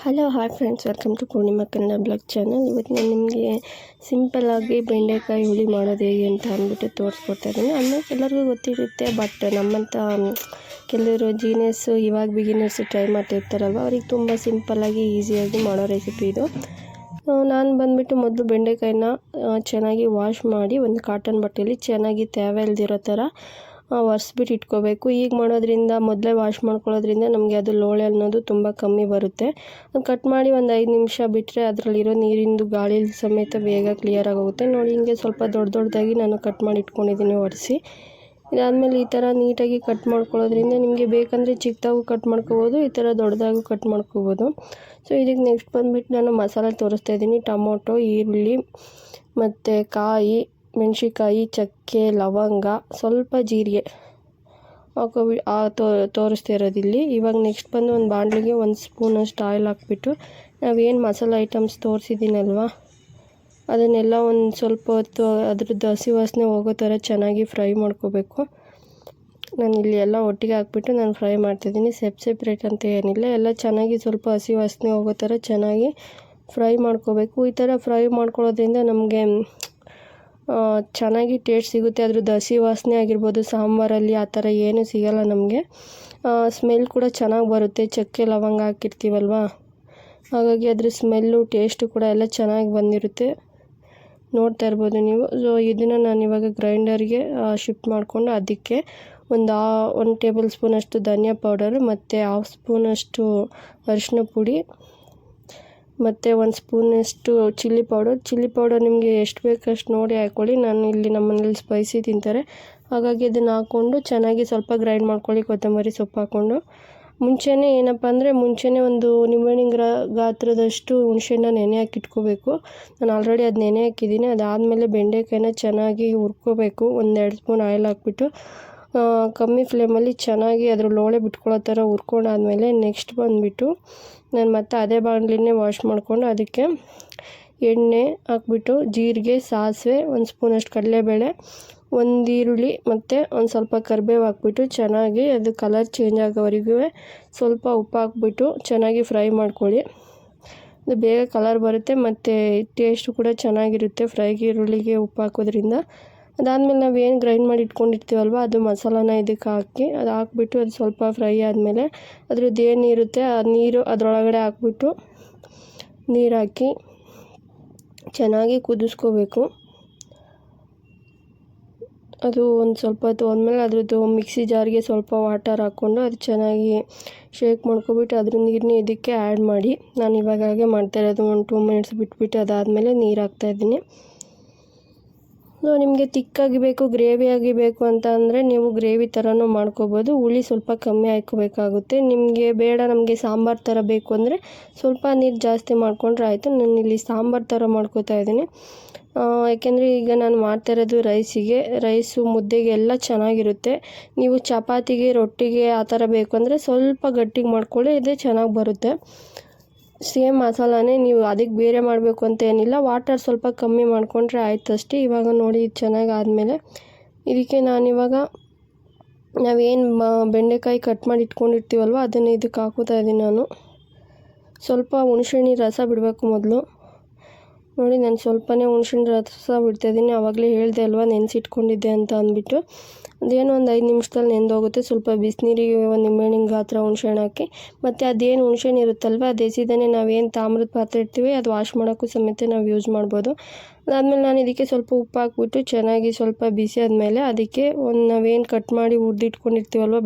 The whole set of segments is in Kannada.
Hello hi friends, welcome to Purnima Kannada blog channel. ಇವತ್ತು ನಾನು ನಿಮಗೆ ಸಿಂಪಲ್ಲಾಗಿ ಬೆಂಡೆಕಾಯಿ ಹುಳಿ ಮಾಡೋದು ಹೇಗೆ ಅಂತ ಅಂದ್ಬಿಟ್ಟು ತೋರಿಸ್ಕೊಡ್ತಾ ಇದ್ದೀನಿ. ಆಮೇಲೆ ಎಲ್ಲರಿಗೂ ಗೊತ್ತಿರುತ್ತೆ, ಬಟ್ ನಮ್ಮಂಥ ಕೆಲವರು ಇವಾಗ ಬಿಗಿನರ್ಸು ಟ್ರೈ ಮಾಡ್ತಿರ್ತಾರಲ್ವ, ಅವ್ರಿಗೆ ತುಂಬ ಸಿಂಪಲ್ಲಾಗಿ ಈಸಿಯಾಗಿ ಮಾಡೋ ರೆಸಿಪಿ ಇದು. ನಾನು ಬಂದುಬಿಟ್ಟು ಮೊದಲು ಬೆಂಡೆಕಾಯಿನ ಚೆನ್ನಾಗಿ ವಾಶ್ ಮಾಡಿ ಒಂದು ಕಾಟನ್ ಬಟ್ಟೆಯಲ್ಲಿ ಚೆನ್ನಾಗಿ ತೇವ ಇಲ್ದಿರೋ ಥರ ಒರೆಸ್ಬಿಟ್ಟು ಇಟ್ಕೋಬೇಕು. ಈಗ ಮಾಡೋದ್ರಿಂದ ಮೊದಲೇ ವಾಶ್ ಮಾಡ್ಕೊಳ್ಳೋದ್ರಿಂದ ನಮಗೆ ಅದು ಲೋಳೆ ಅನ್ನೋದು ತುಂಬ ಕಮ್ಮಿ ಬರುತ್ತೆ. ಕಟ್ ಮಾಡಿ ಒಂದು 5 ನಿಮಿಷ ಬಿಟ್ಟರೆ ಅದರಲ್ಲಿರೋ ನೀರಿಂದು ಗಾಳಿ ಸಮೇತ ಬೇಗ ಕ್ಲಿಯರ್ ಆಗೋಗುತ್ತೆ. ನೋಡಿ, ಹಿಂಗೆ ಸ್ವಲ್ಪ ದೊಡ್ಡದಾಗಿ ನಾನು ಕಟ್ ಮಾಡಿ ಇಟ್ಕೊಂಡಿದ್ದೀನಿ ಒರೆಸಿ. ಇದಾದಮೇಲೆ ಈ ಥರ ನೀಟಾಗಿ ಕಟ್ ಮಾಡ್ಕೊಳ್ಳೋದ್ರಿಂದ ನಿಮಗೆ ಬೇಕಂದರೆ ಚಿಕ್ಕದಾಗೂ ಕಟ್ ಮಾಡ್ಕೋಬೋದು, ಈ ಥರ ದೊಡ್ಡದಾಗೂ ಕಟ್ ಮಾಡ್ಕೋಬೋದು. ಸೊ ಇದಕ್ಕೆ ನೆಕ್ಸ್ಟ್ ಬಂದುಬಿಟ್ಟು ನಾನು ಮಸಾಲೆ ತೋರಿಸ್ತಾ ಇದ್ದೀನಿ. ಟೊಮೊಟೊ, ಈರುಳ್ಳಿ ಮತ್ತು ಕಾಯಿ, ಮೆಣಸಿನ್ಕಾಯಿ, ಚಕ್ಕೆ, ಲವಂಗ, ಸ್ವಲ್ಪ ಜೀರಿಗೆ ತೋರಿಸ್ತಾ ಇರೋದಿಲ್ಲಿ. ಇವಾಗ ನೆಕ್ಸ್ಟ್ ಬಂದು ಒಂದು ಬಾಣಲಿಗೆ 1 ಸ್ಪೂನಷ್ಟು ಆಯಿಲ್ ಹಾಕ್ಬಿಟ್ಟು ನಾವೇನು ಮಸಾಲೆ ಐಟಮ್ಸ್ ತೋರಿಸಿದ್ದೀನಲ್ವ ಅದನ್ನೆಲ್ಲ ಒಂದು ಸ್ವಲ್ಪ ಹೊತ್ತು ಅದ್ರದ್ದು ಹಸಿ ವಾಸನೆ ಹೋಗೋ ಥರ ಚೆನ್ನಾಗಿ ಫ್ರೈ ಮಾಡ್ಕೋಬೇಕು. ನಾನು ಇಲ್ಲಿ ಎಲ್ಲ ಒಟ್ಟಿಗೆ ಹಾಕ್ಬಿಟ್ಟು ನಾನು ಫ್ರೈ ಮಾಡ್ತಾಯಿದ್ದೀನಿ. ಸೆಪ್ರೇಟ್ ಅಂತ ಏನಿಲ್ಲ, ಎಲ್ಲ ಚೆನ್ನಾಗಿ ಸ್ವಲ್ಪ ಹಸಿ ವಾಸನೆ ಹೋಗೋ ಥರ ಚೆನ್ನಾಗಿ ಫ್ರೈ ಮಾಡ್ಕೋಬೇಕು. ಈ ಥರ ಫ್ರೈ ಮಾಡ್ಕೊಳ್ಳೋದ್ರಿಂದ ನಮಗೆ ಚೆನ್ನಾಗಿ ಟೇಸ್ಟ್ ಸಿಗುತ್ತೆ. ಅದ್ರದ್ದು ಹಸಿ ವಾಸನೆ ಆಗಿರ್ಬೋದು, ಸಾಂಬಾರಲ್ಲಿ ಆ ಥರ ಏನೂ ಸಿಗಲ್ಲ ನಮಗೆ. ಸ್ಮೆಲ್ ಕೂಡ ಚೆನ್ನಾಗಿ ಬರುತ್ತೆ, ಚಕ್ಕೆ ಲವಂಗ ಹಾಕಿರ್ತೀವಲ್ವ, ಹಾಗಾಗಿ ಅದ್ರ ಸ್ಮೆಲ್ಲು ಟೇಸ್ಟು ಕೂಡ ಎಲ್ಲ ಚೆನ್ನಾಗಿ ಬಂದಿರುತ್ತೆ. ನೋಡ್ತಾ ಇರ್ಬೋದು ನೀವು. ಸೊ ಇದನ್ನು ನಾನು ಇವಾಗ ಗ್ರೈಂಡರ್ಗೆ ಶಿಫ್ಟ್ ಮಾಡಿಕೊಂಡು ಅದಕ್ಕೆ 1 ಟೇಬಲ್ ಸ್ಪೂನಷ್ಟು ಧನಿಯಾ ಪೌಡರು ಮತ್ತು 1/2 ಸ್ಪೂನಷ್ಟು ಅರಿಶಿನ ಪುಡಿ ಮತ್ತು 1 ಸ್ಪೂನಷ್ಟು ಚಿಲ್ಲಿ ಪೌಡರ್ ನಿಮಗೆ ಎಷ್ಟು ಬೇಕಷ್ಟು ನೋಡಿ ಹಾಕ್ಕೊಳ್ಳಿ. ನಾನು ಇಲ್ಲಿ ನಮ್ಮನೇಲಿ ಸ್ಪೈಸಿ ತಿಂತಾರೆ, ಹಾಗಾಗಿ ಅದನ್ನು ಹಾಕ್ಕೊಂಡು ಚೆನ್ನಾಗಿ ಸ್ವಲ್ಪ ಗ್ರೈಂಡ್ ಮಾಡ್ಕೊಳ್ಳಿ. ಕೊತ್ತಂಬರಿ ಸೊಪ್ಪು ಹಾಕ್ಕೊಂಡು ಮುಂಚೆನೇ ಒಂದು ನಿಂಬೆಹಣ್ಣಿನ ಗಾತ್ರದಷ್ಟು ಹುಣಸೆಹಣ್ಣ ನೆನೆ ಹಾಕಿಟ್ಕೋಬೇಕು. ನಾನು ಆಲ್ರೆಡಿ ಅದು ನೆನೆ ಹಾಕಿದ್ದೀನಿ. ಅದಾದಮೇಲೆ ಬೆಂಡೆಕಾಯಿನ ಚೆನ್ನಾಗಿ ಹುರ್ಕೋಬೇಕು. 1-2 ಸ್ಪೂನ್ ಆಯಿಲ್ ಹಾಕ್ಬಿಟ್ಟು ಕಮ್ಮಿ ಫ್ಲೇಮಲ್ಲಿ ಚೆನ್ನಾಗಿ ಅದ್ರ ಲೋಳೆ ಬಿಟ್ಕೊಳ್ಳೋ ಥರ ಹುರ್ಕೊಂಡಾದ್ಮೇಲೆ ನೆಕ್ಸ್ಟ್ ಬಂದುಬಿಟ್ಟು ನಾನು ಮತ್ತೆ ಅದೇ ಬಾಣಲಿನೇ ವಾಶ್ ಮಾಡಿಕೊಂಡು ಅದಕ್ಕೆ ಎಣ್ಣೆ ಹಾಕ್ಬಿಟ್ಟು ಜೀರಿಗೆ, ಸಾಸಿವೆ, 1 ಸ್ಪೂನಷ್ಟು ಕಡಲೆಬೇಳೆ, 1 ಈರುಳ್ಳಿ ಮತ್ತು ಒಂದು ಸ್ವಲ್ಪ ಕರಿಬೇವು ಹಾಕ್ಬಿಟ್ಟು ಚೆನ್ನಾಗಿ ಅದು ಕಲರ್ ಚೇಂಜ್ ಆಗೋವರೆಗೂ ಸ್ವಲ್ಪ ಉಪ್ಪು ಹಾಕ್ಬಿಟ್ಟು ಚೆನ್ನಾಗಿ ಫ್ರೈ ಮಾಡ್ಕೊಳ್ಳಿ. ಅದು ಬೇಗ ಕಲರ್ ಬರುತ್ತೆ ಮತ್ತು ಟೇಸ್ಟು ಕೂಡ ಚೆನ್ನಾಗಿರುತ್ತೆ ಫ್ರೈಗೆ ಈರುಳ್ಳಿಗೆ ಉಪ್ಪು ಹಾಕೋದ್ರಿಂದ. ಅದಾದಮೇಲೆ ನಾವೇನು ಗ್ರೈಂಡ್ ಮಾಡಿ ಇಟ್ಕೊಂಡಿರ್ತೀವಲ್ವ ಅದು ಮಸಾಲಾನ ಇದಕ್ಕೆ ಹಾಕಿ ಅದು ಹಾಕ್ಬಿಟ್ಟು ಅದು ಸ್ವಲ್ಪ ಫ್ರೈ ಆದಮೇಲೆ ಅದ್ರದ್ದು ಏನು ಇರುತ್ತೆ ಆ ನೀರು ಅದರೊಳಗಡೆ ಹಾಕ್ಬಿಟ್ಟು ನೀರು ಹಾಕಿ ಚೆನ್ನಾಗಿ ಕುದಿಸ್ಕೋಬೇಕು. ಅದು ಒಂದು ಸ್ವಲ್ಪ ಹೊತ್ತು ಹೋದ್ಮೇಲೆ ಅದ್ರದ್ದು ಮಿಕ್ಸಿ ಜಾರ್ಗೆ ಸ್ವಲ್ಪ ವಾಟರ್ ಹಾಕ್ಕೊಂಡು ಅದು ಚೆನ್ನಾಗಿ ಶೇಕ್ ಮಾಡ್ಕೊಬಿಟ್ಟು ಅದ್ರ ನೀರನ್ನ ಇದಕ್ಕೆ ಆ್ಯಡ್ ಮಾಡಿ. ನಾನು ಇವಾಗ ಹಾಗೆ ಮಾಡ್ತಾಯಿರೋದು. 1-2 ಮಿನಿಟ್ಸ್ ಬಿಟ್ಬಿಟ್ಟು ಅದಾದಮೇಲೆ ನೀರು ಹಾಕ್ತಾಯಿದ್ದೀನಿ. ಸೊ ನಿಮಗೆ ತಿಕ್ಕಾಗಿ ಬೇಕು, ಗ್ರೇವಿಯಾಗಿ ಬೇಕು ಅಂತ ಅಂದರೆ ನೀವು ಗ್ರೇವಿ ಥರನೂ ಮಾಡ್ಕೋಬೋದು. ಹುಳಿ ಸ್ವಲ್ಪ ಕಮ್ಮಿ ಹಾಕ್ಕೋಬೇಕಾಗುತ್ತೆ. ನಿಮಗೆ ಬೇಡ, ನಮಗೆ ಸಾಂಬಾರು ಥರ ಬೇಕು ಅಂದರೆ ಸ್ವಲ್ಪ ನೀರು ಜಾಸ್ತಿ ಮಾಡಿಕೊಂಡ್ರೆ ಆಯಿತು. ನಾನು ಇಲ್ಲಿ ಸಾಂಬಾರು ಥರ ಮಾಡ್ಕೋತಾ ಇದ್ದೀನಿ. ಯಾಕೆಂದರೆ ಈಗ ನಾನು ಮಾಡ್ತಾಯಿರೋದು ರೈಸು ಮುದ್ದೆಗೆ ಎಲ್ಲ ಚೆನ್ನಾಗಿರುತ್ತೆ. ನೀವು ಚಪಾತಿಗೆ, ರೊಟ್ಟಿಗೆ ಆ ಥರ ಬೇಕು ಅಂದರೆ ಸ್ವಲ್ಪ ಗಟ್ಟಿಗೆ ಮಾಡ್ಕೊಳ್ಳಿ, ಇದೇ ಚೆನ್ನಾಗಿ ಬರುತ್ತೆ. ಸೇಮ್ ಮಸಾಲಾನೇ, ನೀವು ಅದಕ್ಕೆ ಬೇರೆ ಮಾಡಬೇಕು ಅಂತ ಏನಿಲ್ಲ. ವಾಟರ್ ಸ್ವಲ್ಪ ಕಮ್ಮಿ ಮಾಡಿಕೊಂಡ್ರೆ ಆಯ್ತು ಅಷ್ಟೇ. ಇವಾಗ ನೋಡಿ ಇದು ಚೆನ್ನಾಗಿ ಆದಮೇಲೆ ಇದಕ್ಕೆ ನಾನಿವಾಗ ನಾವೇನು ಬೆಂಡೆಕಾಯಿ ಕಟ್ ಮಾಡಿ ಇಟ್ಕೊಂಡಿರ್ತೀವಲ್ವ ಅದನ್ನು ಇದಕ್ಕೆ ಹಾಕೋತಾ ಇದ್ದೀನಿ. ನಾನು ಸ್ವಲ್ಪ ಹುಣಸೆಹಣ್ಣು ರಸ ಬಿಡಬೇಕು ಮೊದಲು. ನೋಡಿ, ನಾನು ಸ್ವಲ್ಪನೇ ಹುಣಸೆಹಣ್ಣು ರಸ ಬಿಡ್ತಾಯಿದ್ದೀನಿ. ಆವಾಗಲೇ ಹೇಳಿದೆ ಅಲ್ವಾ ನೆನೆಸಿಟ್ಕೊಂಡಿದ್ದೆ ಅಂತ ಅಂದ್ಬಿಟ್ಟು. ಅದೇನು ಒಂದು 5 ನಿಮಿಷದಲ್ಲಿ ನೆಂದೋಗುತ್ತೆ. ಸ್ವಲ್ಪ ಬಿಸಿನೀರಿಗೆ 1 ನಿಂಬೆಹಣ್ಣಿನ ಗಾತ್ರ ಹುಣಸೆಹಣ್ಣು ಹಾಕಿ ಮತ್ತು ಅದೇನು ಹುಣಸೆಹಣ್ಣು ಇರುತ್ತಲ್ವ ಅದು ಎಸಿದೇ ನಾವೇನು ತಾಮ್ರದ ಪಾತ್ರೆ ಇರ್ತೀವಿ ಅದು ವಾಶ್ ಮಾಡೋಕ್ಕೂ ಸಮೇತ ನಾವು ಯೂಸ್ ಮಾಡ್ಬೋದು. ಅದಾದಮೇಲೆ ನಾನು ಇದಕ್ಕೆ ಸ್ವಲ್ಪ ಉಪ್ಪು ಹಾಕ್ಬಿಟ್ಟು ಚೆನ್ನಾಗಿ ಸ್ವಲ್ಪ ಬಿಸಿ ಆದಮೇಲೆ ಅದಕ್ಕೆ ನಾವೇನು ಕಟ್ ಮಾಡಿ ಹುರಿದಿಟ್ಕೊಂಡಿರ್ತೀವಲ್ವ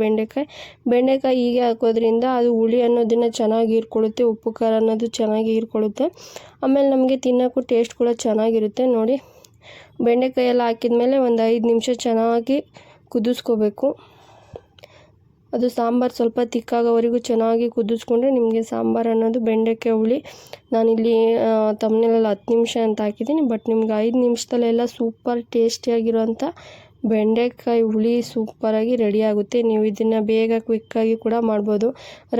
ಬೆಂಡೆಕಾಯಿ ಹೀಗೆ ಹಾಕೋದ್ರಿಂದ ಅದು ಹುಳಿ ಅನ್ನೋದನ್ನು ಚೆನ್ನಾಗಿ ಹೀರ್ಕೊಳ್ಳುತ್ತೆ, ಉಪ್ಪು ಖಾರ ಅನ್ನೋದು ಚೆನ್ನಾಗಿ ಹೀರ್ಕೊಳ್ಳುತ್ತೆ. ಆಮೇಲೆ ನಮಗೆ ತಿನ್ನೋಕ್ಕೂ ಟೇಸ್ಟ್ ಕೂಡ ಚೆನ್ನಾಗಿರುತ್ತೆ. ನೋಡಿ, ಬೆಂಡೆಕಾಯಿ ಎಲ್ಲ ಹಾಕಿದ್ಮೇಲೆ ಒಂದು 5 ನಿಮಿಷ ಚೆನ್ನಾಗಿ ಕುದಿಸ್ಕೋಬೇಕು. ಅದು ಸಾಂಬಾರು ಸ್ವಲ್ಪ ತಿಕ್ಕಾಗೋವರೆಗೂ ಚೆನ್ನಾಗಿ ಕುದಿಸ್ಕೊಂಡ್ರೆ ನಿಮಗೆ ಸಾಂಬಾರು ಅನ್ನೋದು ಬೆಂಡೆಕಾಯಿ ಹುಳಿ. ನಾನಿಲ್ಲಿ ತಮ್ಮನೇಲೆಲ್ಲ 10 ನಿಮಿಷ ಅಂತ ಹಾಕಿದ್ದೀನಿ, ಬಟ್ ನಿಮ್ಗೆ 5 ನಿಮಿಷದಲ್ಲೆಲ್ಲ ಸೂಪರ್ ಟೇಸ್ಟಿಯಾಗಿರೋಂಥ ಬೆಂಡೆಕಾಯಿ ಹುಳಿ ಸೂಪರಾಗಿ ರೆಡಿ ಆಗುತ್ತೆ. ನೀವು ಇದನ್ನು ಬೇಗ ಕ್ವಿಕ್ಕಾಗಿ ಕೂಡ ಮಾಡ್ಬೋದು.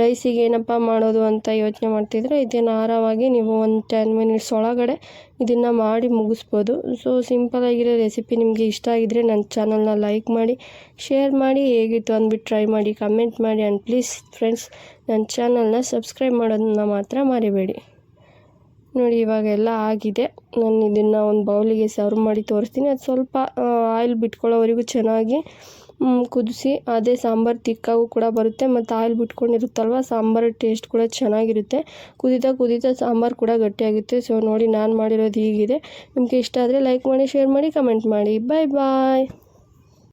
ರೈಸಿಗೆ ಏನಪ್ಪ ಮಾಡೋದು ಅಂತ ಯೋಚನೆ ಮಾಡ್ತಿದ್ರೆ ಇದನ್ನು ಆರಾಮಾಗಿ ನೀವು ಒಂದು 10 ಮಿನಿಟ್ಸ್ ಒಳಗಡೆ ಇದನ್ನು ಮಾಡಿ ಮುಗಿಸ್ಬೋದು. ಸೊ ಸಿಂಪಲಾಗಿರೋ ರೆಸಿಪಿ ನಿಮಗೆ ಇಷ್ಟ ಆಗಿದ್ದರೆ ನನ್ನ ಚಾನಲ್ನ ಲೈಕ್ ಮಾಡಿ, ಶೇರ್ ಮಾಡಿ, ಹೇಗಿತ್ತು ಅಂದ್ಬಿಟ್ಟು ಟ್ರೈ ಮಾಡಿ, ಕಮೆಂಟ್ ಮಾಡಿ. ಆ್ಯಂಡ್ ಪ್ಲೀಸ್ ಫ್ರೆಂಡ್ಸ್, ನನ್ನ ಚಾನಲ್ನ ಸಬ್ಸ್ಕ್ರೈಬ್ ಮಾಡೋದನ್ನ ಮಾತ್ರ ಮರಿಬೇಡಿ. ನೋಡಿ ಇವಾಗೆಲ್ಲ ಆಗಿದೆ. ನಾನು ಇದನ್ನು ಒಂದು ಬೌಲಿಗೆ ಸರ್ವ್ ಮಾಡಿ ತೋರಿಸ್ತೀನಿ. ಅದು ಸ್ವಲ್ಪ ಆಯಿಲ್ ಬಿಟ್ಕೊಳ್ಳೋವರೆಗೂ ಚೆನ್ನಾಗಿ ಕುದಿಸಿ, ಅದೇ ಸಾಂಬಾರು ತಿಕ್ಕಾಗೂ ಕೂಡ ಬರುತ್ತೆ ಮತ್ತು ಆಯಿಲ್ ಬಿಟ್ಕೊಂಡಿರುತ್ತಲ್ವ, ಸಾಂಬಾರು ಟೇಸ್ಟ್ ಕೂಡ ಚೆನ್ನಾಗಿರುತ್ತೆ. ಕುದೀತಾ ಸಾಂಬಾರು ಕೂಡ ಗಟ್ಟಿಯಾಗುತ್ತೆ. ಸೊ ನೋಡಿ ನಾನು ಮಾಡಿರೋದು ಹೀಗಿದೆ. ನಿಮಗೆ ಇಷ್ಟ ಆದರೆ ಲೈಕ್ ಮಾಡಿ, ಶೇರ್ ಮಾಡಿ, ಕಮೆಂಟ್ ಮಾಡಿ. ಬಾಯ್ ಬಾಯ್.